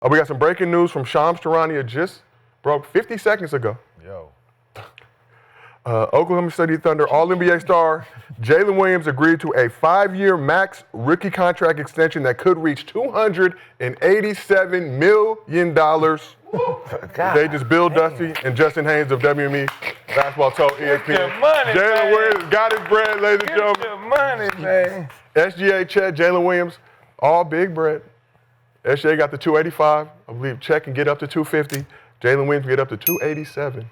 We got some breaking news from Shams Charania just broke 50 seconds ago. Yo. Oklahoma City Thunder All-NBA star Jalen Williams agreed to a 5-year max rookie contract extension that could reach $287 million. They just Bill Dusty and Justin Haynes of WME Basketball Talk ESPN. Get your money, Jalen Williams got his bread, ladies and gentlemen. Get your money, man. SGA, Chet, Jalen Williams, all big bread. SGA got the 285. I believe Chet can get up to 250. Jalen Williams can get up to 287.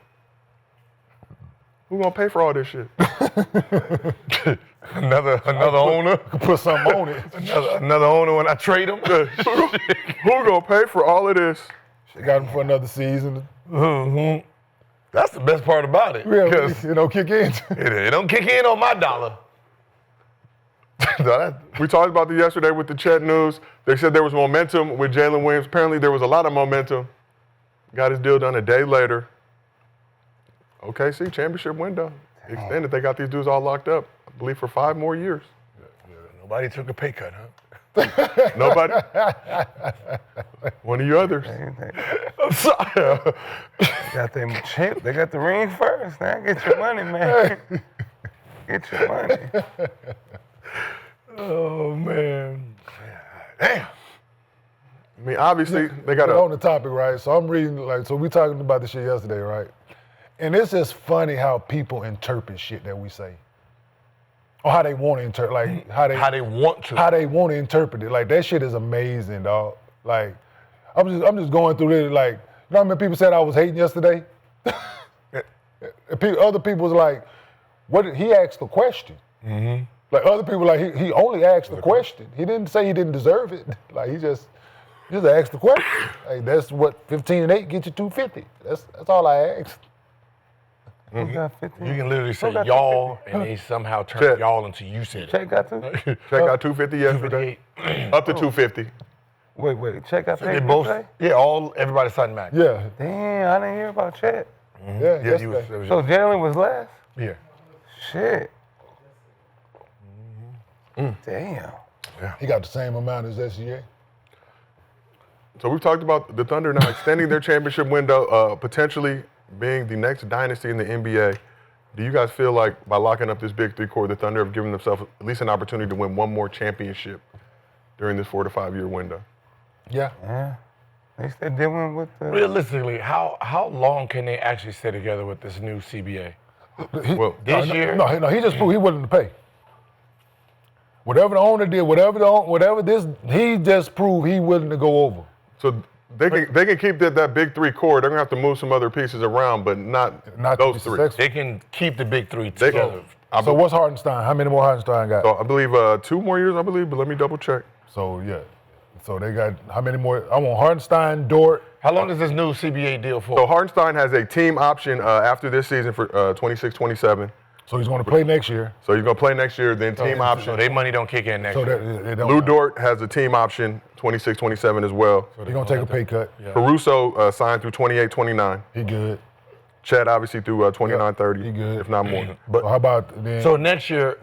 Who gonna pay for all this shit? Another owner. Put something on it. Another owner when I trade him. Who gonna pay for all of this? She got him for another season. Mm-hmm. That's the best part about it. Yeah, it don't kick in. It don't kick in on my dollar. We talked about this yesterday with the Chet news. They said there was momentum with Jalen Williams. Apparently there was a lot of momentum. Got his deal done a day later. OKC championship window extended. They got these dudes all locked up, I believe, for 5 more years. Nobody took a pay cut, huh? Nobody? One of you others. I'm sorry. They got the ring first. Now get your money, man. Get your money. Oh, man. I Damn. mean, obviously, they got on the topic, right? So I'm reading, so we talking about this shit yesterday, right? And it's just funny how people interpret shit that we say. Or how they want to interpret, like how they want to interpret it. Like that shit is amazing, dog. Like I'm just going through it. Like, you know how many people said I was hating yesterday? Other people was like, he asked the question. Mm-hmm. Like other people, like he only asked the question. He didn't say he didn't deserve it. Like he just asked the question. Like that's what 15 and 8 get you 250. That's all I asked. You can literally say y'all, and they somehow turn y'all into you said it. Check got to? Check got 250 yesterday. Up to 250. Wait, check out They both, everybody signed back. Yeah. Damn, I didn't hear about Chet. Mm-hmm. Yeah, yesterday. So Jalen was last? Yeah. Shit. Damn. Yeah. He got the same amount as SGA. So we've talked about the Thunder now extending their championship window, potentially being the next dynasty in the NBA. Do you guys feel like by locking up this big 3 core, the Thunder have given themselves at least an opportunity to win one more championship during this 4 to 5 year window? Yeah. They still dealing with the... Realistically, how long can they actually stay together with this new CBA? This year? No, he just proved he willing to pay. Whatever the owner did, he just proved he willing to go over. So they can keep that big 3 core. They're gonna have to move some other pieces around, but not those 3. They can keep the big 3 together. So what's Hartenstein? How many more Hartenstein got? So I believe 2 more years, but let me double check. So yeah. So they got how many more? I want Hartenstein, Dort. How long is this new CBA deal for? So Hartenstein has a team option after this season for 26-27. So he's going to play next year. So he's going to play next year, then team option. So their money don't kick in next year. Lou Dort has a team option, 26-27 as well. So he's going to take a pay cut. Yeah. Caruso signed through 28-29. He good. Chet obviously through 29-30. He good. If not more. But how about then? So next year,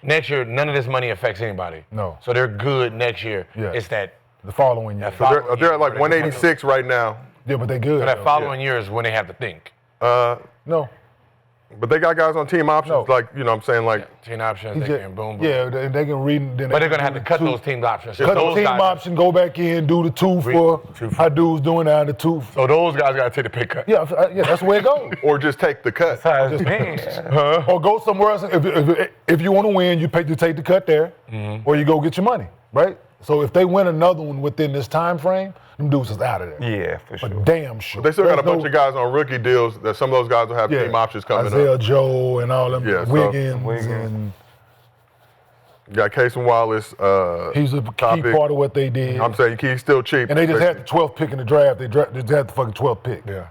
none of this money affects anybody. No. So they're good next year. Yeah. It's that. The following year. So they're at like 186 right now. Yeah, but they good. So that following year is when they have to think. No. But they got guys on team options, like, you know what I'm saying, like. Team options, they can boom. Yeah, they can read. But they're going to have to cut those team options. Cut the team option, go back in, do the 2 for how dudes doing now, the 2. So those guys got to take the pay cut. Yeah, that's the way it goes. Or just take the cut. Or go somewhere else. If you want to win, you take the cut there, or you go get your money, right? So if they win another one within this time frame, them dudes is out of there. Yeah, for sure. But damn sure. But they still got a bunch of guys on rookie deals that some of those guys will have team options coming Isaiah up. Joe and all them. Yeah, Wiggins. And you got Casey Wallace. He's a key part of what they did. I'm saying he's still cheap. And they just had the 12th pick in the draft. They just had the fucking 12th pick. Yeah.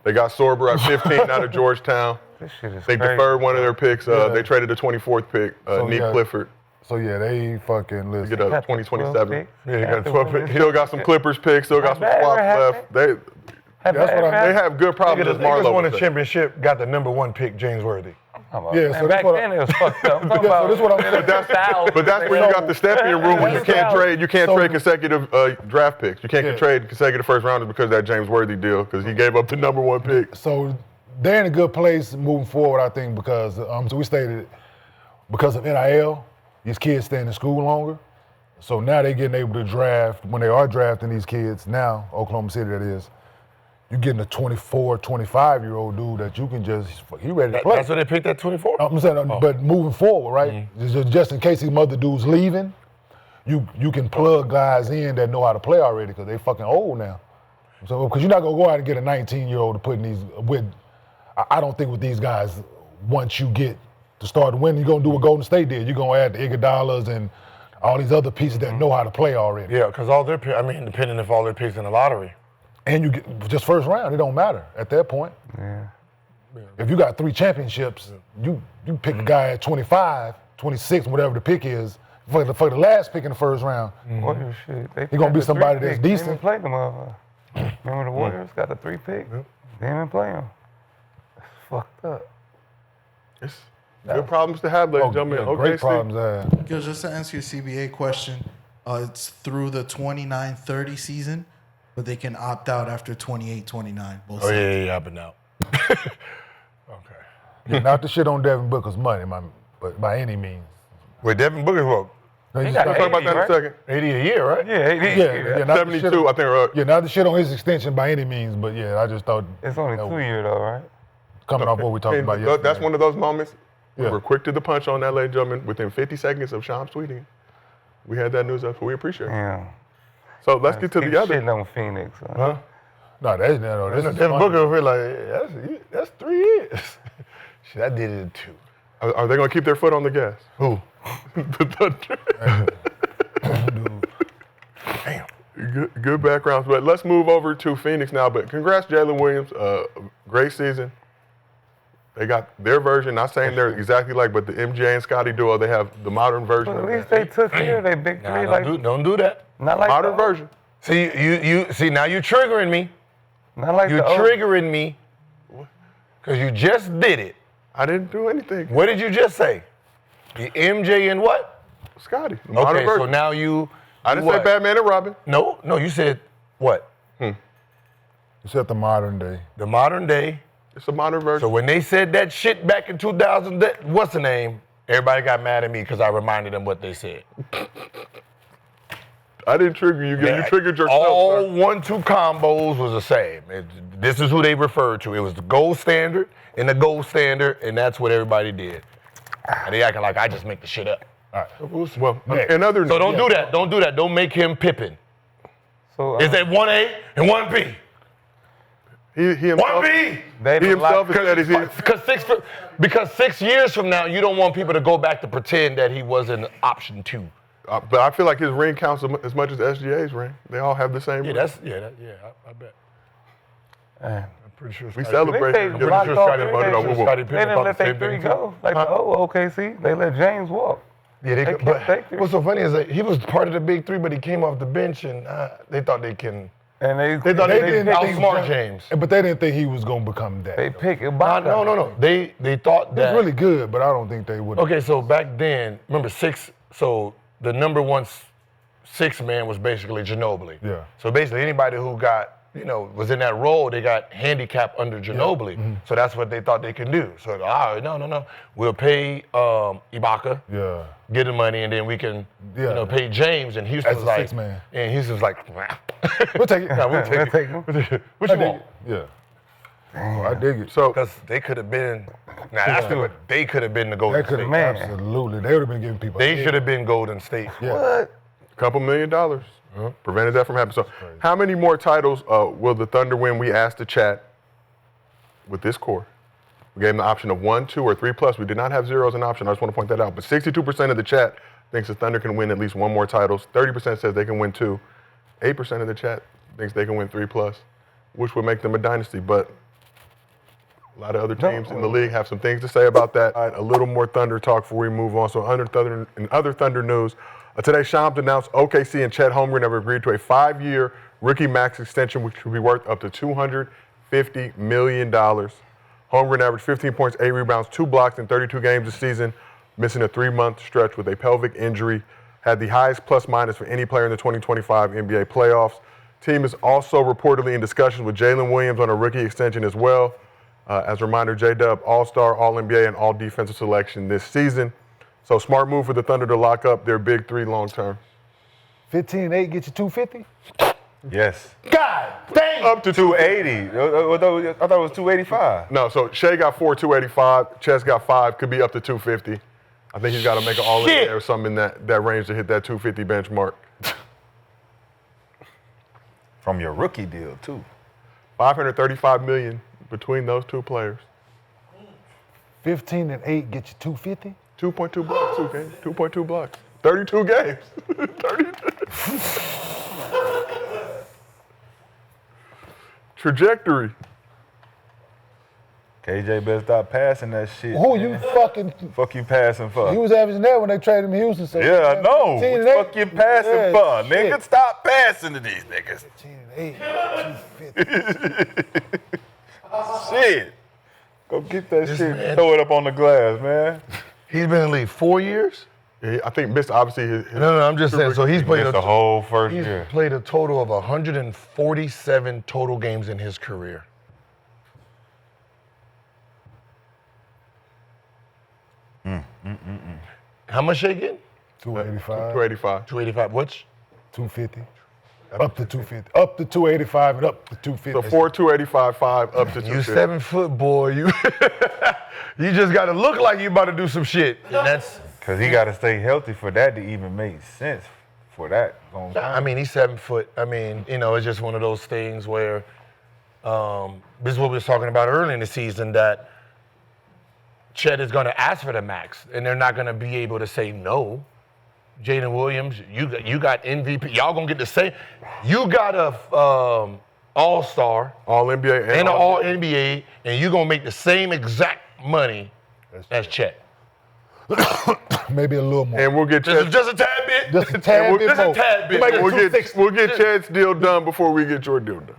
They got Sorber at 15 out of Georgetown. This shit is They crazy. deferred one of their picks. They traded the 24th pick, Nick Clifford. So yeah, they fucking listen. Get a 2027. Yeah, you got 12 picks. Still got some Clippers picks. Still got some swaps left. They have good problems. As They Marlo just won a would say. championship. Got the #1 pick, James Worthy. Yeah, so back then it was fucked up. Yeah, so this is what I'm saying. But that's where you got the step in room when you can't trade. You can't trade consecutive draft picks. You can't trade consecutive first rounders because of that James Worthy deal because he gave up the #1 pick. So they're in a good place moving forward, I think, because so we stated because of NIL, these kids staying in school longer. So now they're getting able to draft when they are drafting these kids. Now Oklahoma City, that is. You're getting a 24, 25-year-old dude that you can he ready to play. That's what they picked at 24? I'm saying, but moving forward, right? Just in case these mother dudes leaving, you can plug guys in that know how to play already because they fucking old now. So, because you're not going to go out and get a 19-year-old to put in these, I don't think with these guys, once you get to start winning, you're going to do what Golden State did. You're going to add the Iguodalas and all these other pieces that know how to play already. Yeah, because depending if all their picks in the lottery. And you get just first round, it don't matter at that point. Yeah. If you got 3 championships, you pick a guy at 25, 26, whatever the pick is, for the last pick in the first round. Warriors, shit. He's gonna be somebody that's decent. They didn't play them. Remember the Warriors got the 3 pick? They didn't play them. It's fucked up. It's good problems to have, ladies and gentlemen. Yeah, great problems. Gil, just to answer your CBA question, it's through the 29-30 season, but they can opt out after 28-29. Oh, yeah, up and out. Okay. Yeah, not the shit on Devin Booker's money, but by any means. Wait, Devin Booker's what? We'll talk about that in a second. 80 a year, right? Yeah, 80. Yeah, not 72, I think. Yeah, not the shit on his extension by any means, but yeah, I just thought. It's only 2 years though, right? Coming off what we talked about yesterday. That's one of those moments. Yeah. We're quick to the punch on that, ladies and gentlemen. Within 50 seconds of Shams tweeting, we had that news up, so we appreciate it. Yeah. So let's get to the other. Shitting on Phoenix. Huh? No, this is Devin funny. Booker over here like, that's 3 years. Shit, I did it in 2. Are they going to keep their foot on the gas? Who? The Thunder. Damn. Good backgrounds. But let's move over to Phoenix now. But congrats, Jalen Williams. Great season. They got their version. Not saying they're exactly like, but the MJ and Scotty duo, they have the modern version. But of at least that. they took care of their big 3. Don't do that. Not like Modern version. See, you now you're triggering me. Not like You're triggering me because you just did it. I didn't do anything. What did you just say? The MJ and what? Scotty. The modern Okay, version. so now you. I didn't what? say Batman and Robin. No, you said what? You said the modern day. The modern day. It's a modern version. So when they said that shit back in 2000, what's the name? Everybody got mad at me because I reminded them what they said. I didn't trigger you. You triggered yourself. All sir. 1-2 combos was the same. This is who they referred to. It was the gold standard and the gold standard, and that's what everybody did. And they acting like I just make the shit up. All right. Well, another. So don't do that. Don't do that. Don't make him Pippin. So Is that 1A and 1B? He himself. 1B. He himself has said Because 6 years from now, you don't want people to go back to pretend that he wasn't option 2. But I feel like his ring counts as much as SGA's ring. They all have the same ring. I bet. I'm pretty sure. We celebrate. They Pretty blocked sure off Scotty their Pippen days. won. Scotty They Pippen didn't thought let the their same 3 thing, go. Like the OKC, they let James walk. Yeah, They kept their 3. what's so funny is that he was part of the big 3, but he came off the bench and they thought they can. And they thought they didn't could think he was outsmart gonna- James. But they didn't think he was going to become that. They pick No. They thought that. He's really good, but I don't think they would. Okay, so back then, remember 6. So the number 1 6 man was basically Ginobili. Yeah. So basically, anybody who got was in that role, they got handicapped under Ginobili. So that's what they thought they could do. So no, we'll pay Ibaka. Yeah. Get the money, and then we can, pay James. And Houston As was a like, 6 man. And Houston was like, We'll take it. no, we'll take take it. him. What you want? Yeah. Oh, I dig it. So Because they could have been. Now that's what they could have been the They Golden could State. have, Man. absolutely. They would have been giving people. They should have been Golden State. Yeah. What? $2 million prevented that from happening. So how many more titles will the Thunder win? We asked the chat with this core. We gave them the option of 1, 2, or 3+. We did not have 0 as an option. I just want to point that out. But 62% of the chat thinks the Thunder can win at least 1 more titles. 30% says they can win 2. 8% of the chat thinks they can win 3+, which would make them a dynasty. But a lot of other teams in the league have some things to say about that. All right, a little more Thunder talk before we move on. So in other Thunder news, today Shams announced OKC and Chet Holmgren have agreed to a 5-year rookie max extension, which will be worth up to $250 million. Holmgren averaged 15 points, 8 rebounds, 2 blocks in 32 games this season, missing a 3-month stretch with a pelvic injury. Had the highest plus-minus for any player in the 2025 NBA playoffs. Team is also reportedly in discussions with Jalen Williams on a rookie extension as well. As a reminder, J-Dub, All-Star, All-NBA, and All-Defensive selection this season. So smart move for the Thunder to lock up their big three long-term. 15 and 8 get you 250? Yes. God dang! Up to 280. I thought it was 285. No, so Shai got 4, 285. Chet's got 5, could be up to 250. I think he's got to make an all-NBA or something in that range to hit that 250 benchmark. From your rookie deal, too. $535 million between those two players. 15 and 8 get you 250? 2.2 blocks, 2.2 blocks. 32 games. 32. Trajectory. KJ better stop passing that shit. Who man. you fucking... Fuck you passing for? He was averaging that when they traded him to Houston. So Yeah, I know. 15 What and the 8? fuck you passing Yeah, for? shit. Nigga, stop passing to these niggas. 15 and 8, 250. Shit. Go get that This shit. man- Throw it up on the glass, man. He's been in the league 4 years? Yeah, I think missed obviously his No, I'm just saying. So he's played Missed the whole first he's year. played a total of 147 total games in his career. How much Shai getting? 285, 285. 285. Which? 250. Up to 250. Up to 285 and up to 250. So 4, 285, 5, up to 250. You 7 foot boy. You you just got to look like you about to do some shit. And that's. Because he got to stay healthy for that to even make sense for that. I mean, he's 7 foot. I mean, it's just one of those things where this is what we were talking about early in the season, that Chet is going to ask for the max, and they're not going to be able to say no. Jalen Williams, you got MVP. Y'all going to get the same. You got a all-star All-NBA and an all-NBA, and you're going to make the same exact money as Chet. Maybe a little more. And we'll get Chet. Just a tad bit. Just a tad bit Just a more. tad bit. You might get We'll 260. get Chet's deal done before we get your deal done.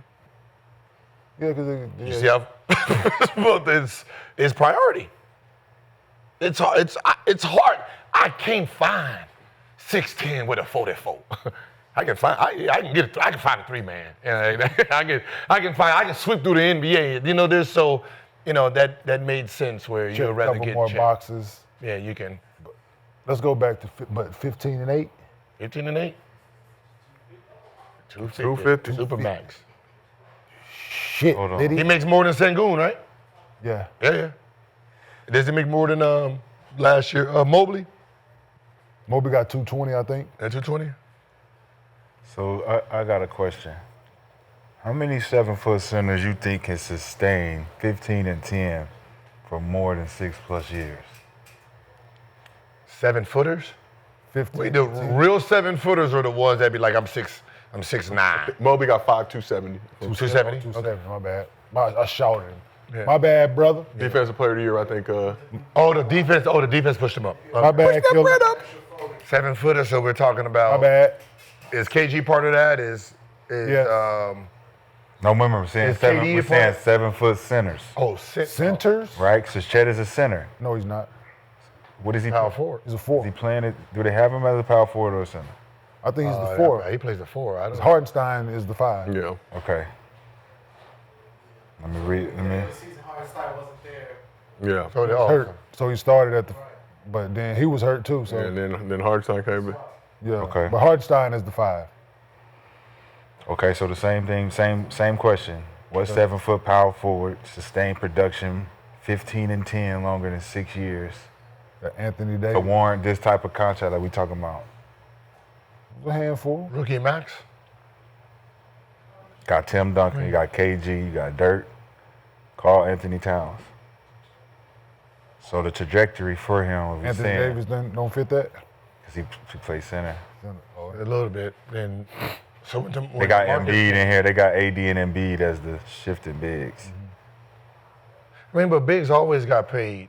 Yeah, because You see how well, it's priority. It's hard. I can't find 6'10" with a 44. I can find I can find a 3-man. I can sweep through the NBA. There's that made sense where you'd rather couple get more Chet. boxes. Yeah, you can. Let's go back to 15 and 8. 15 and 8. 250. Supermax. Shit, Hold on. did he? He makes more than Sengun, right? Yeah. Yeah. Does he make more than last year? Mobley Moby got 220, I think. at 220. So I got a question. How many 7-foot centers you think can sustain 15 and 10 for more than 6+ years? 7-footers? 15. Wait, the real 7-footers are the ones that be like, I'm 6'9". Mobley got 5, 270. 270? 270, my bad. I shouted him. Yeah. My bad, brother. Defensive player of the year, I think. The defense pushed him up. My bad, Killer. 7-footer, so we're talking about. My bad. Is KG part of that? Is Yeah. No, remember I'm saying Is KD we're a saying part? 7-foot centers, Centers? right? Because Chet is a center. No, he's not. What is he? Power forward. He's a Is 4. he playing it? Do they have him as a power forward or a center? I think he's the 4. He plays the 4. I don't know. Hardenstein is the 5. Yeah. Okay. Let me read. The season Hardenstein wasn't there. Yeah. So they all Hurt. So he started at the, but then he was hurt too. So And then Hardenstein came in. yeah. Okay. But Hardenstein is the 5. Okay, so the same thing, same question. What 7-foot power forward sustained production 15 and 10 longer than 6 years Anthony to Davis. warrant this type of contract that we talking about? A handful. Rookie max. Got Tim Duncan, you got KG, you got Dirk, Karl Anthony Towns. So the trajectory for him, if Anthony Davis don't fit that. because he plays center. A little bit. Then so They got Embiid in here. They got AD and Embiid as the shifting bigs. I mean, but Biggs always got paid.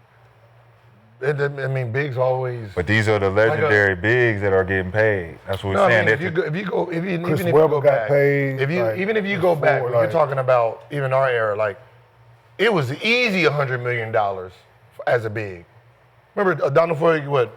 Biggs always. But these are the legendary bigs that are getting paid. That's what we're No, I saying. mean, even if you Webber go got back, paid, even if you like, go back, before, if you're like- talking about even our era, like it was easy $100 million as a big. Remember, Donald Floyd, what?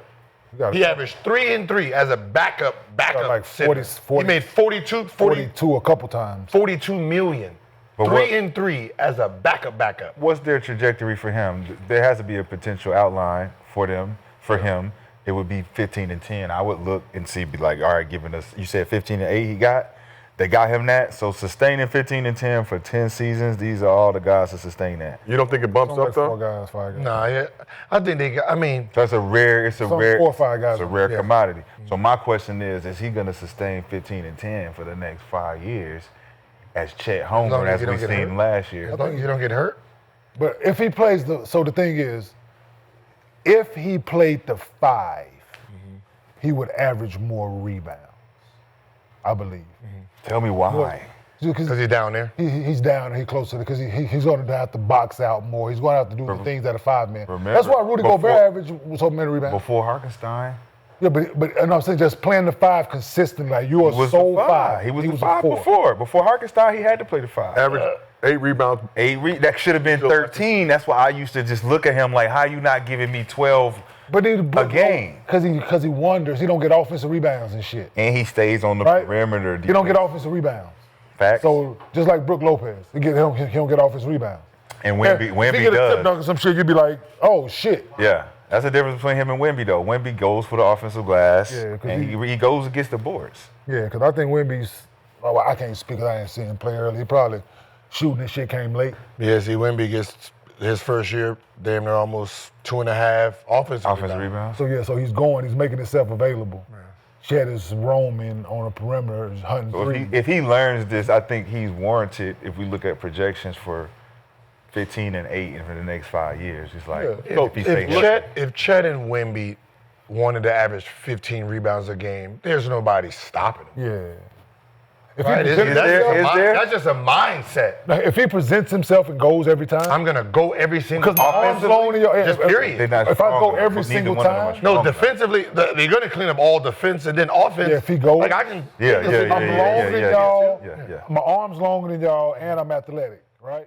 He averaged 3 and 3 as a backup like center. 40, he made 42 a couple times. 42 million. But 3 and 3 as a backup. What's their trajectory for him? There has to be a potential outline for him. It would be 15 and 10. I would look and see, be like, all right, giving us, you said 15 and 8 they got him that. So sustaining 15 and 10 for 10 seasons, these are all the guys to sustain that. You don't think it bumps up though? 4 guys, 5 guys. Nah, yeah, I think they got, I mean. So it's a rare 4 or 5 guys. It's a rare commodity. So my question is he gonna sustain 15 and 10 for the next 5 years as Chet Holmgren, as we seen last year? As long as you don't get hurt. But if he plays so the thing is, if he played the 5, he would average more rebounds, I believe. Tell me why. Because he's down there. He's down there, he's closer, because he's going to have to box out more. He's going to have to do the things that a 5-man. That's why Rudy Gobert averaged so many rebounds. Before Hartenstein? Yeah, but and I'm saying just playing the 5 consistently, like you are so 5. He was the 5 before. Before Hartenstein, he had to play the 5. Average 8 rebounds. That should have been 13. That's why I used to just look at him like, how you not giving me 12 a game? Because he wonders. He don't get offensive rebounds and shit. And he stays on the perimeter. He don't get offensive rebounds. Facts. So just like Brook Lopez, he don't get offensive rebounds. And Wemby if he get a tip dunk or some shit, you'd be like, oh shit. Yeah. That's the difference between him and Wemby, though. Wemby goes for the offensive glass, and he goes against the boards. Yeah, because I think Wemby's, I can't speak because I didn't see him play early. He probably shooting and shit came late. Yeah, see, Wemby gets his first year, damn near almost 2.5 offensive rebounds. So he's making himself available. Yeah. Chet is roaming on the perimeter, hunting threes. If he learns this, I think he's warranted if we look at projections for 15 and 8 and for the next 5 years. It's like, if Chet and Wemby wanted to average 15 rebounds a game, there's nobody stopping him. Yeah. That's just a mindset. If he presents himself and goes every time, I'm gonna go every single time. Just period. If I go every single time, no, defensively, they're gonna clean up all defense and then offense. Yeah, if he goes, like I can. I'm longer than y'all. My arm's longer than y'all, and I'm athletic, right?